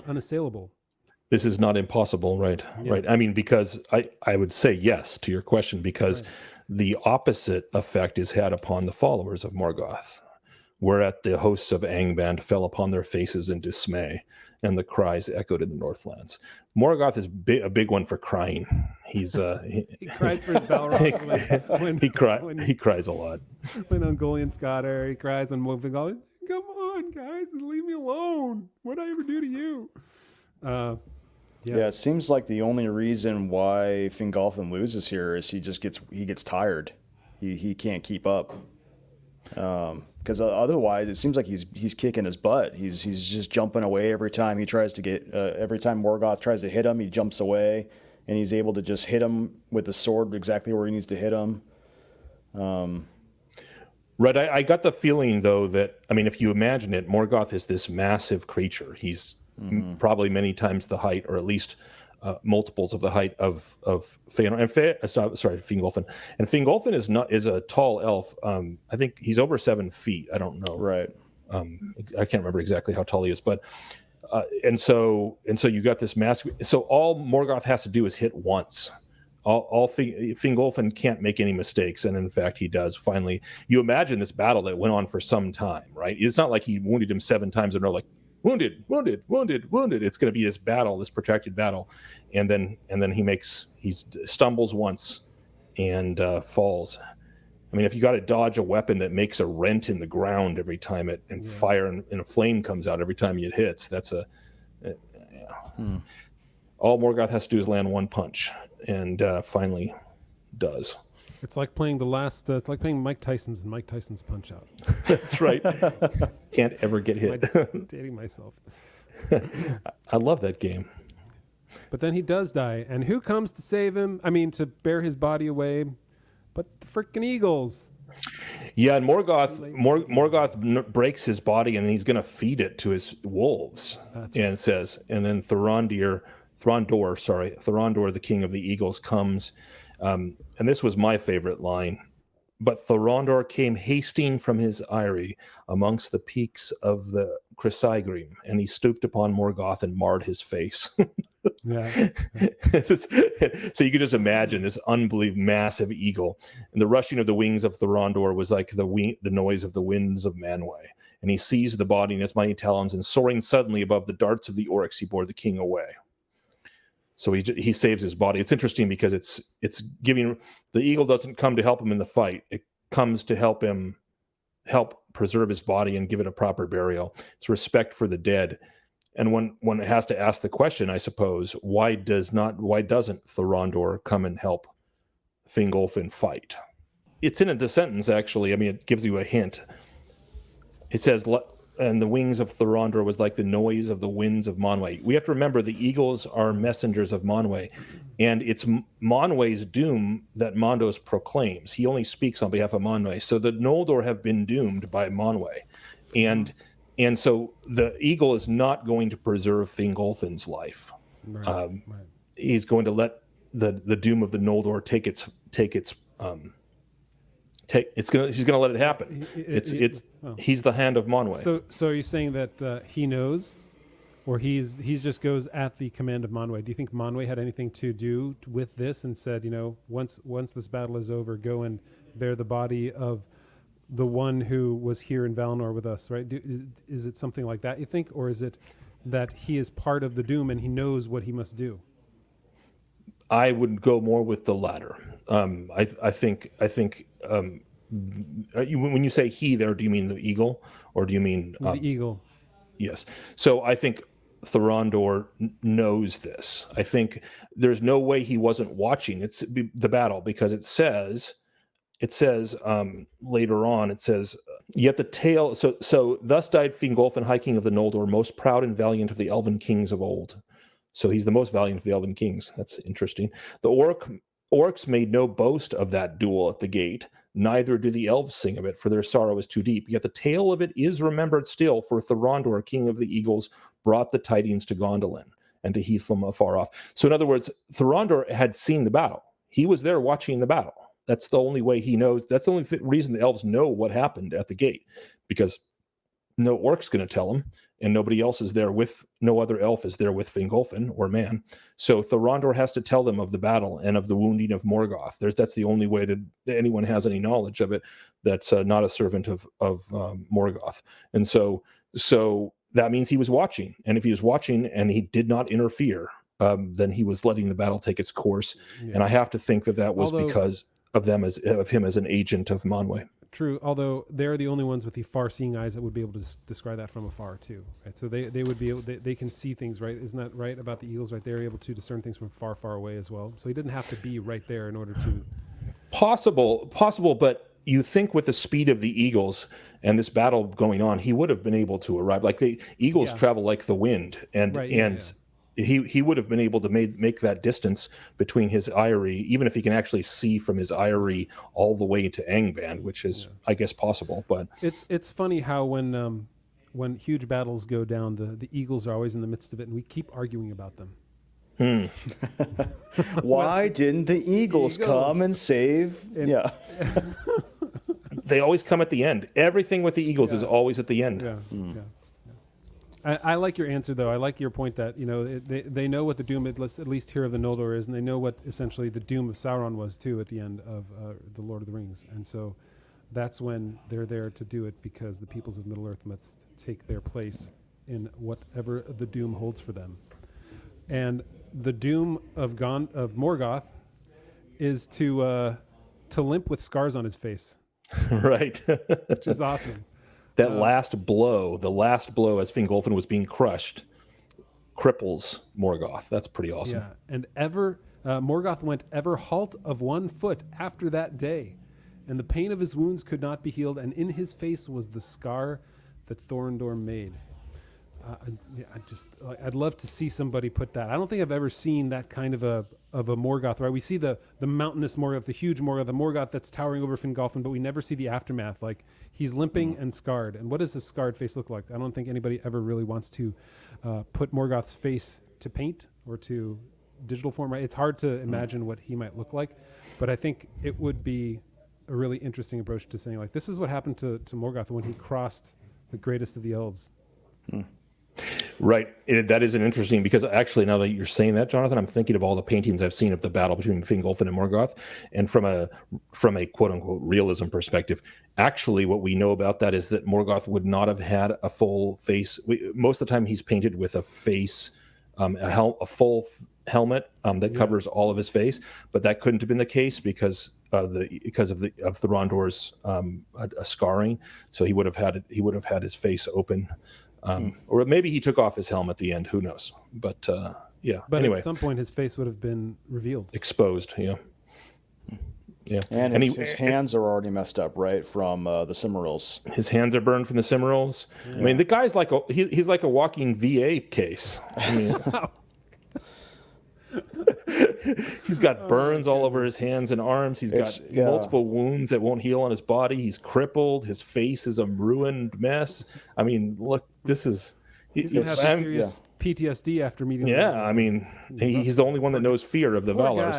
unassailable. This is not impossible, right? Yeah. Right. I mean, because I would say yes to your question, because the opposite effect is had upon the followers of Morgoth, whereat the hosts of Angband fell upon their faces in dismay, and the cries echoed in the Northlands. Morgoth is a big one for crying. He's he cries for his Balrog. He cries a lot. When Ungoliant's got her, he cries when Fingolfin. Come on, guys, leave me alone. What'd I ever do to you? Yeah, it seems like the only reason why Fingolfin loses here is he gets tired. He can't keep up. Because otherwise, it seems like he's kicking his butt. He's just jumping away every time he tries to get. Every time Morgoth tries to hit him, he jumps away, and he's able to just hit him with the sword exactly where he needs to hit him. Right. I got the feeling, though, that, I mean, if you imagine it, Morgoth is this massive creature. He's probably many times the height, or at least multiples of the height of Fëanor and Fingolfin. And Fingolfin is a tall elf. I think he's over 7 feet. I don't know. Right. I can't remember exactly how tall he is, but and so you got this massive. So all Morgoth has to do is hit once. Fingolfin can't make any mistakes, and in fact, he does. Finally, you imagine this battle that went on for some time, right? It's not like he wounded him 7 times in a row, like wounded. It's going to be this battle, this protracted battle, and then he stumbles once and falls. I mean, if you got to dodge a weapon that makes a rent in the ground every time fire and a flame comes out every time it hits, that's all Morgoth has to do is land one punch, and finally does. It's like playing it's like playing Mike Tyson's and Mike Tyson's Punch Out. That's right. Can't ever get hit. I'm dating myself. I love that game. But then he does die, and who comes to save him? I mean, to bear his body away, but the frickin' eagles. Yeah, and Morgoth breaks his body, and he's going to feed it to his wolves. That's and it says, and then Thorondor, the king of the eagles, comes. And this was my favorite line. But Thorondor came hasting from his eyrie amongst the peaks of the Chrysaegrim, and he stooped upon Morgoth and marred his face. Yeah. So you could just imagine this unbelievable massive eagle, and the rushing of the wings of Thorondor was like the noise of the winds of Manwë. And he seized the body in his mighty talons, and soaring suddenly above the darts of the oryx, he bore the king away. So he saves his body. It's interesting because it's giving, the eagle doesn't come to help him in the fight. It comes to help preserve his body and give it a proper burial. It's respect for the dead. And when it has to ask the question, I suppose, why doesn't Thorondor come and help Fingolfin fight? It's in the sentence, actually. I mean, it gives you a hint. It says, and the wings of Thorondor was like the noise of the winds of Manwë. We have to remember the eagles are messengers of Manwë, and it's Manwë's doom that Mondos proclaims. He only speaks on behalf of Manwë. So the Noldor have been doomed by Manwë. And so the eagle is not going to preserve Fingolfin's life. Right. He's going to let the doom of the Noldor he's going to let it happen. He's the hand of Manwë. So are you saying that he knows, or he's just goes at the command of Manwë? Do you think Manwë had anything to do with this and said, once this battle is over, go and bear the body of the one who was here in Valinor with us, right? Is it something like that, you think, or is it that he is part of the doom and he knows what he must do? I would go more with the latter. I think when you say he there, do you mean the eagle, or do you mean the eagle? Yes. So I think Thorondor knows this. I think there's no way he wasn't watching the battle, because it says later on, it says, yet the tale, so thus died Fingolfin, High King of the Noldor, most proud and valiant of the elven kings of old. So he's the most valiant of the elven kings. That's interesting. The orcs made no boast of that duel at the gate, neither do the elves sing of it, for their sorrow is too deep. Yet the tale of it is remembered still, for Thorondor, king of the eagles, brought the tidings to Gondolin and to Heathlam afar off. So in other words, Thorondor had seen the battle. He was there watching the battle. That's the only way he knows. That's the only reason the elves know what happened at the gate, because no orc's going to tell them, and nobody else is there no other elf is there with Fingolfin or man. So Thorondor has to tell them of the battle and of the wounding of Morgoth. That's the only way that anyone has any knowledge of it that's not a servant of Morgoth. And so that means he was watching. And if he was watching and he did not interfere, then he was letting the battle take its course. Yeah. And I have to think that was because of him as an agent of Manwë. True, although they're the only ones with the far-seeing eyes that would be able to describe that from afar too, right? So they would be able, they can see things, right? Isn't that right about the eagles, right? They're able to discern things from far, far away as well. So he didn't have to be right there in order to... Possible, but you think with the speed of the eagles and this battle going on, he would have been able to arrive. Like the eagles travel like the wind, and he would have been able to make that distance between his eyrie, even if he can actually see from his eyrie all the way to Angband, which is, I guess, possible. But it's funny how when huge battles go down, the eagles are always in the midst of it, and we keep arguing about them. Why didn't the eagles come and save? They always come at the end. Everything with the eagles is always at the end. I like your answer, though. I like your point that they know what the doom, at least here of the Noldor, is, and they know what essentially the doom of Sauron was too at the end of the Lord of the Rings, and so that's when they're there to do it, because the peoples of Middle Earth must take their place in whatever the doom holds for them. And the doom of Morgoth is to limp with scars on his face, right? Which is awesome. That last blow as Fingolfin was being crushed, cripples Morgoth. That's pretty awesome. Yeah, and Morgoth went ever halt of 1 foot after that day, and the pain of his wounds could not be healed, and in his face was the scar that Thorondor made. I'd love to see somebody put that. I don't think I've ever seen that kind of a Morgoth, right? We see the mountainous Morgoth, the huge Morgoth, the Morgoth that's towering over Fingolfin, but we never see the aftermath. Like, he's limping and scarred. And what does his scarred face look like? I don't think anybody ever really wants to put Morgoth's face to paint or to digital form, right? It's hard to imagine what he might look like, but I think it would be a really interesting approach to saying, like, this is what happened to Morgoth when he crossed the greatest of the elves. Right. That is an interesting, because actually now that you're saying that, Jonathan, I'm thinking of all the paintings I've seen of the battle between Fingolfin and Morgoth, and from a quote unquote realism perspective, actually what we know about that is that Morgoth would not have had a full face. Most of the time he's painted with a face, a full helmet that covers all of his face, but that couldn't have been the case because of Thorondor's a scarring. So he would have had his face open. Or maybe he took off his helm at the end. Who knows? But But anyway, at some point, his face would have been revealed, exposed. Yeah. And his hands are already messed up, right, from the Silmarils. His hands are burned from the Silmarils. Yeah. I mean, the guy's like he's like a walking VA case. I mean, he's got burns all over his hands and arms. He's got multiple wounds that won't heal on his body. He's crippled. His face is a ruined mess. I mean, look, this is... He's going to have serious PTSD after meeting him. I mean, he's the only one that knows fear of the Valar,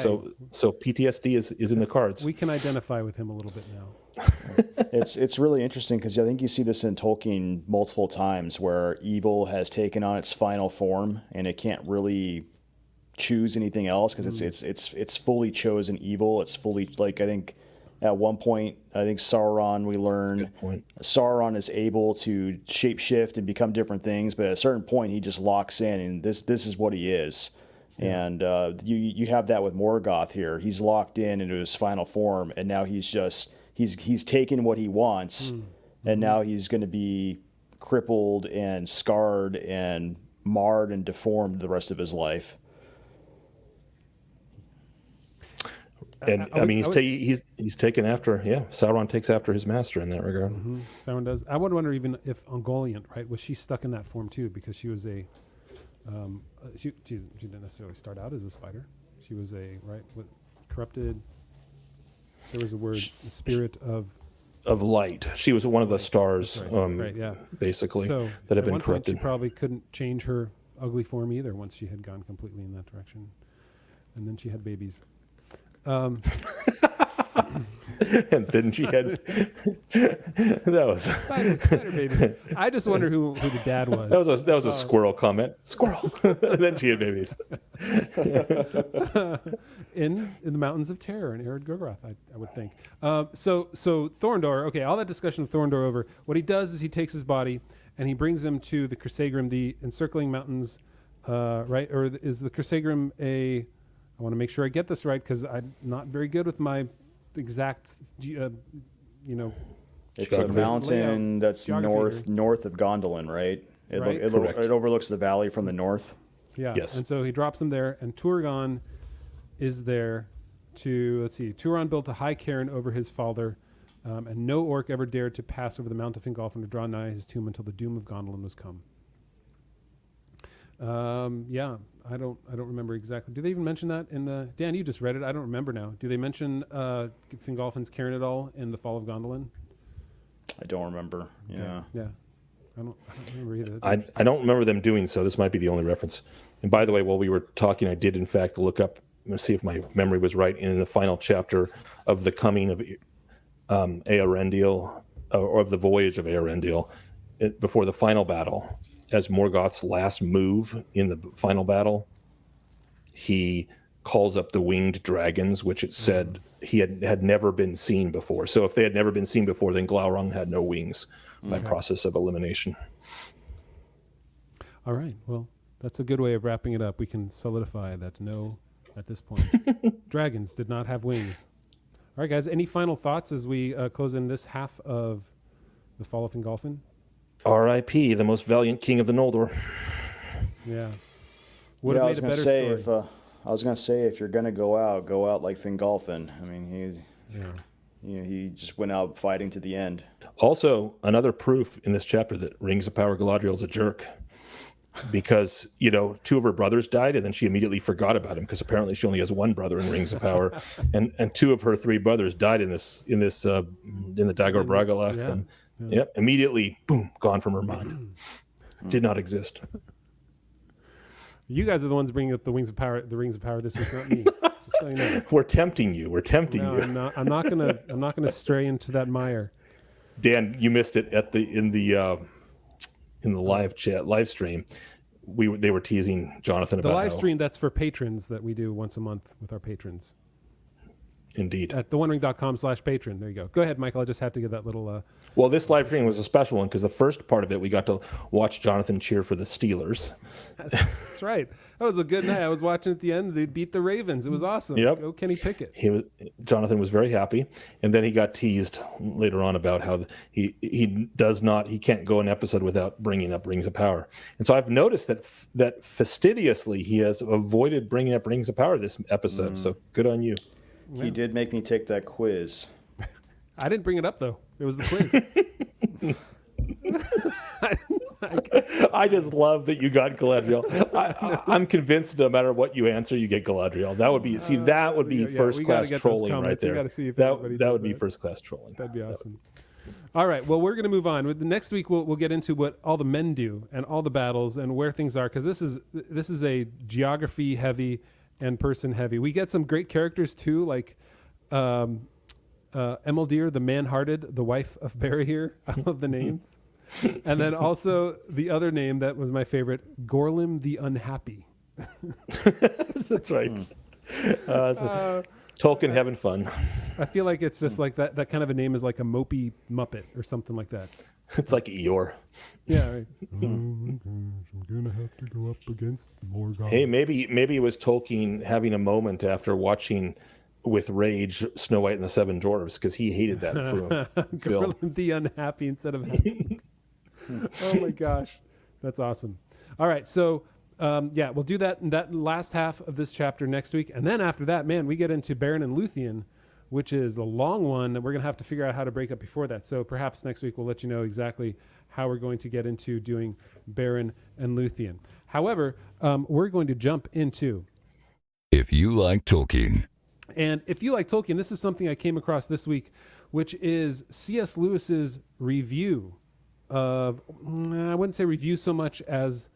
so PTSD is in the cards. We can identify with him a little bit now. It's really interesting because I think you see this in Tolkien multiple times where evil has taken on its final form and it can't really choose anything else because it's fully chosen evil. It's fully, like, I think at one point, I think Sauron, we learn Sauron is able to shapeshift and become different things, but at a certain point he just locks in and this is what he is. And you have that with Morgoth here. He's locked in into his final form, and now he's taken what he wants, and now he's going to be crippled and scarred and marred and deformed the rest of his life. And I mean, he's taken after. Yeah, Sauron takes after his master in that regard. Sauron does. I would wonder even if Ungoliant, right, was she stuck in that form too? Because she was she didn't necessarily start out as a spider. She was corrupted. There was a word, the spirit of light. She was one of the stars, basically, so that had been corrupted. corrupted. She probably couldn't change her ugly form either once she had gone completely in that direction, and then she had babies. And then she had that was spider baby. I just wonder who the dad was. That was a squirrel comment. Squirrel. And then she had babies. in the mountains of terror in Ered Gorgoroth, I would think. So Thorondor. Okay, all that discussion of Thorondor over. What he does is he takes his body and he brings him to the Crissaegrim, the encircling mountains. Right, or is the Crissaegrim a? I want to make sure I get this right because I'm not very good with my exact, It's a mountain that's north of Gondolin, right? It overlooks the valley from the north. Yeah. Yes. And so he drops him there, and Turgon is there to, Turon built a high cairn over his father, and no orc ever dared to pass over the Mount of Fingolfin to draw nigh his tomb until the doom of Gondolin was come. I don't remember exactly. Do they even mention that in the... Dan, you just read it. I don't remember now. Do they mention Fingolfin's cairn at all in the Fall of Gondolin? I don't remember. Yeah. Yeah. I don't remember either. I don't remember them doing so. This might be the only reference. And by the way, while we were talking, I did in fact look up and see if my memory was right. In the final chapter of the coming of Eärendil, or of the voyage of Eärendil, before the final battle, as Morgoth's last move in the final battle, he calls up the winged dragons, which it said he had never been seen before. So if they had never been seen before, then Glaurung had no wings by process of elimination. All right. Well, that's a good way of wrapping it up. We can solidify that at this point, dragons did not have wings. All right, guys. Any final thoughts as we close in this half of the Fall of Fingolfin? R.I.P. the most valiant king of the Noldor. Yeah. would Yeah, have I made was a gonna better say story. I was gonna say if you're gonna go out like Fingolfin. I mean, he just went out fighting to the end. Also, another proof in this chapter that Rings of Power Galadriel's a jerk. Because, two of her brothers died, and then she immediately forgot about him, because apparently she only has one brother in Rings of Power, and two of her three brothers died in the Dagor Bragollach. Yeah. And, yep, immediately, boom, gone from her mind. Did not exist. You guys are the ones bringing up the Rings of Power this week, not me. Just so you know. We're tempting you. No, you. I'm not gonna stray into that mire. Dan, you missed it in the live stream. They were teasing Jonathan about the live stream that's for patrons that we do once a month with our patrons. Indeed. At theonering.com/patron. There you go. Go ahead, Michael. I just had to give that little. Well, this live stream was a special one because the first part of it, we got to watch Jonathan cheer for the Steelers. That's right. That was a good night. I was watching at the end. They beat the Ravens. It was awesome. Yep. Go Kenny Pickett. Jonathan was very happy, and then he got teased later on about how he can't go an episode without bringing up Rings of Power. And so I've noticed that fastidiously he has avoided bringing up Rings of Power this episode. So good on you. Yeah. He did make me take that quiz. I didn't bring it up though. It was the quiz. I just love that you got Galadriel. I'm convinced no matter what you answer, you get Galadriel. That would be first class trolling right there. We got to see if that would be first class trolling. That'd be awesome. All right. Well, we're going to move on. Next week we'll get into what all the men do and all the battles and where things are, because this is a geography heavy and person heavy. We get some great characters too, like Emeldir, the man-hearted, the wife of Barahir. I love the names. And then also the other name that was my favorite, Gorlim the Unhappy. That's right. Tolkien having fun. I feel like it's just like that kind of a name is like a mopey Muppet or something like that. It's like Eeyore. Yeah. Right. I'm gonna have to go up against Morgoth. Hey, maybe it was Tolkien having a moment after watching with rage Snow White and the Seven Dwarfs, because he hated that film. Gorlim the Unhappy instead of happy. Oh my gosh, that's awesome. All right, so we'll do that in that last half of this chapter next week, and then after that, man, we get into Beren and Luthien, which is a long one that we're going to have to figure out how to break up before that. So perhaps next week we'll let you know exactly how we're going to get into doing Beren and Luthien. However, we're going to jump into If You Like Tolkien. And if you like Tolkien, this is something I came across this week, which is C.S. Lewis's review of, I wouldn't say review so much as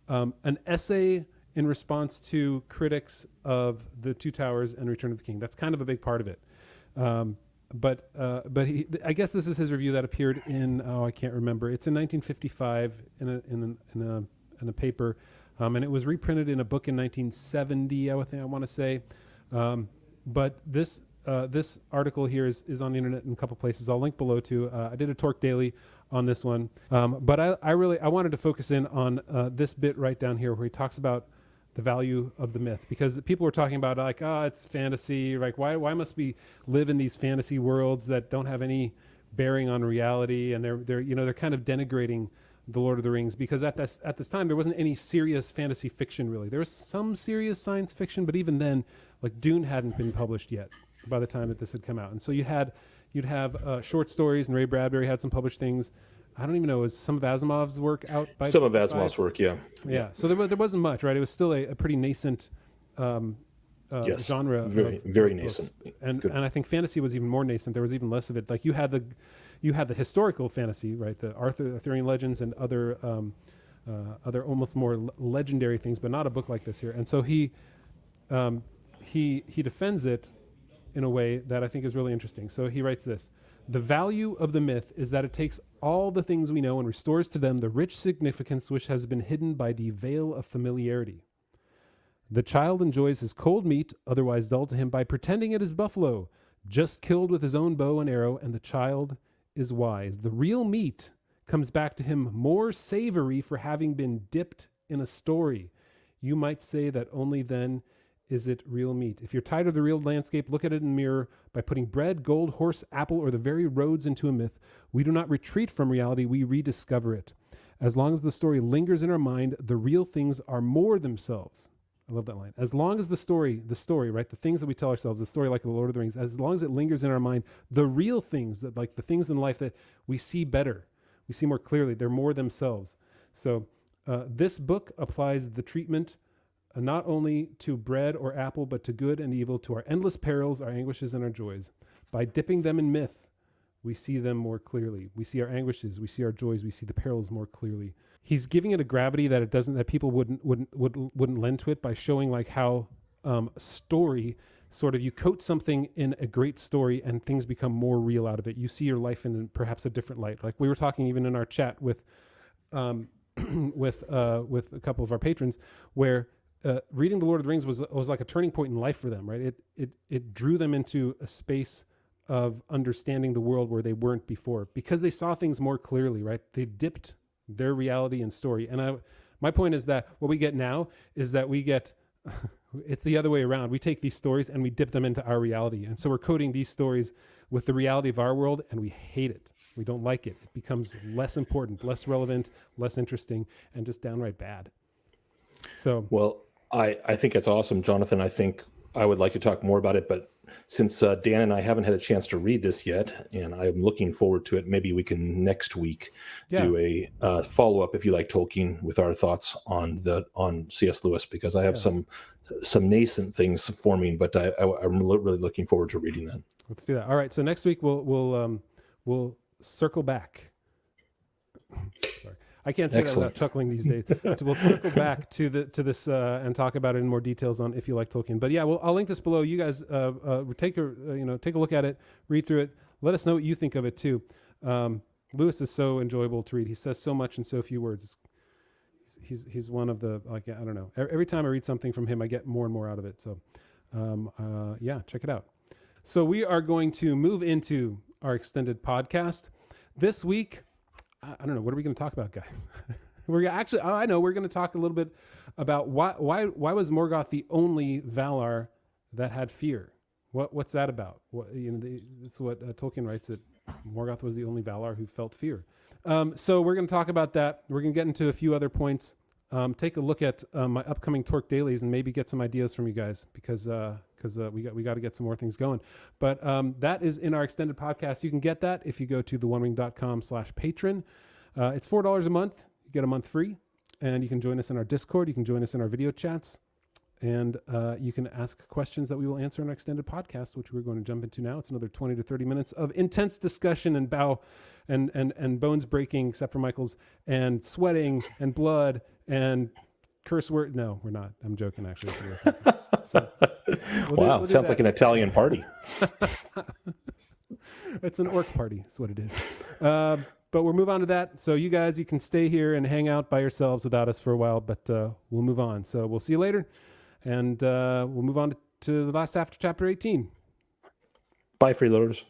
an essay in response to critics of The Two Towers and Return of the King. That's kind of a big part of it. But I guess this is his review that appeared in, I can't remember. It's in 1955 in a paper, and it was reprinted in a book in 1970. I want to say. But this article here is on the internet in a couple places. I'll link below too. I did a Torque Daily on this one, but I wanted to focus in on this bit right down here where he talks about the value of the myth, because people were talking about like, it's fantasy. Like, why must we live in these fantasy worlds that don't have any bearing on reality? And they're kind of denigrating the Lord of the Rings, because at this time there wasn't any serious fantasy fiction really. There was some serious science fiction, but even then, like Dune hadn't been published yet by the time that this had come out. And so you'd have short stories, and Ray Bradbury had some published things. I don't even know, is some of Asimov's work out by some of Asimov's work, yeah. So there wasn't much, right? It was still a pretty nascent yes. genre. Very nascent. And I think fantasy was even more nascent. There was even less of it. Like you had the historical fantasy, right? The Arthurian legends and other almost more legendary things, but not a book like this here. And so he defends it in a way that I think is really interesting. So he writes this: the value of the myth is that it takes all the things we know and restores to them the rich significance which has been hidden by the veil of familiarity. The child enjoys his cold meat, otherwise dull to him, by pretending it is buffalo, just killed with his own bow and arrow, and the child is wise. The real meat comes back to him more savory for having been dipped in a story. You might say that only then is it real meat. If you're tired of the real landscape, look at it in the mirror. By putting bread, gold, horse, apple, or the very roads into a myth, we do not retreat from reality, we rediscover it. As long as the story lingers in our mind, the real things are more themselves. I love that line. As long as the story, right? The things that we tell ourselves, the story like the Lord of the Rings, as long as it lingers in our mind, the real things that like the things in life that we see better, we see more clearly, they're more themselves. So this book applies the treatment not only to bread or apple, but to good and evil, to our endless perils, our anguishes, and our joys. By dipping them in myth, we see them more clearly. We see our anguishes, we see our joys, we see the perils more clearly. He's giving it a gravity that it doesn't, that people wouldn't lend to it by showing like how story sort of, you coat something in a great story and things become more real out of it. You see your life in perhaps a different light. Like we were talking even in our chat with with a couple of our patrons, where reading The Lord of the Rings was like a turning point in life for them, right? It drew them into a space of understanding the world where they weren't before, because they saw things more clearly, right? They dipped their reality and story. And my point is that what we get now is that we get, it's the other way around. We take these stories and we dip them into our reality. And so we're coding these stories with the reality of our world, and we hate it. We don't like it. It becomes less important, less relevant, less interesting, and just downright bad. So, well, I think that's awesome, Jonathan. I think I would like to talk more about it, but since Dan and I haven't had a chance to read this yet, and I'm looking forward to it, maybe we can next week do a follow-up, If You Like Tolkien, with our thoughts on C.S. Lewis, because I have some nascent things forming, but I'm really looking forward to reading that. Let's do that. All right. So next week we'll circle back. Sorry, I can't say that without chuckling these days. We'll circle back to this and talk about it in more details on If You Like Tolkien. But yeah, I'll link this below. You guys take a look at it, read through it. Let us know what you think of it too. Lewis is so enjoyable to read. He says so much in so few words. He's one of the, like, I don't know. Every time I read something from him, I get more and more out of it. So yeah, check it out. So we are going to move into our extended podcast this week. I don't know. What are we going to talk about, guys? We're going to talk a little bit about why was Morgoth the only Valar that had fear? What's that about? That's what Tolkien writes, that Morgoth was the only Valar who felt fear. So we're going to talk about that. We're going to get into a few other points. Take a look at my upcoming Torque dailies and maybe get some ideas from you guys, because we got to get some more things going. But that is in our extended podcast. You can get that if you go to theonewing.com/patron. It's $4 a month. You get a month free, and you can join us in our Discord. You can join us in our video chats, and you can ask questions that we will answer in our extended podcast, which we're going to jump into now. It's another 20 to 30 minutes of intense discussion and and bones breaking, except for Michael's, and sweating and blood and curse word. No, we're not. I'm joking, actually. So, wow, sounds like an Italian party. It's an orc party, is what it is. But we'll move on to that. So you guys, you can stay here and hang out by yourselves without us for a while, but we'll move on. So we'll see you later, and we'll move on to the last after chapter 18. Bye, freeloaders.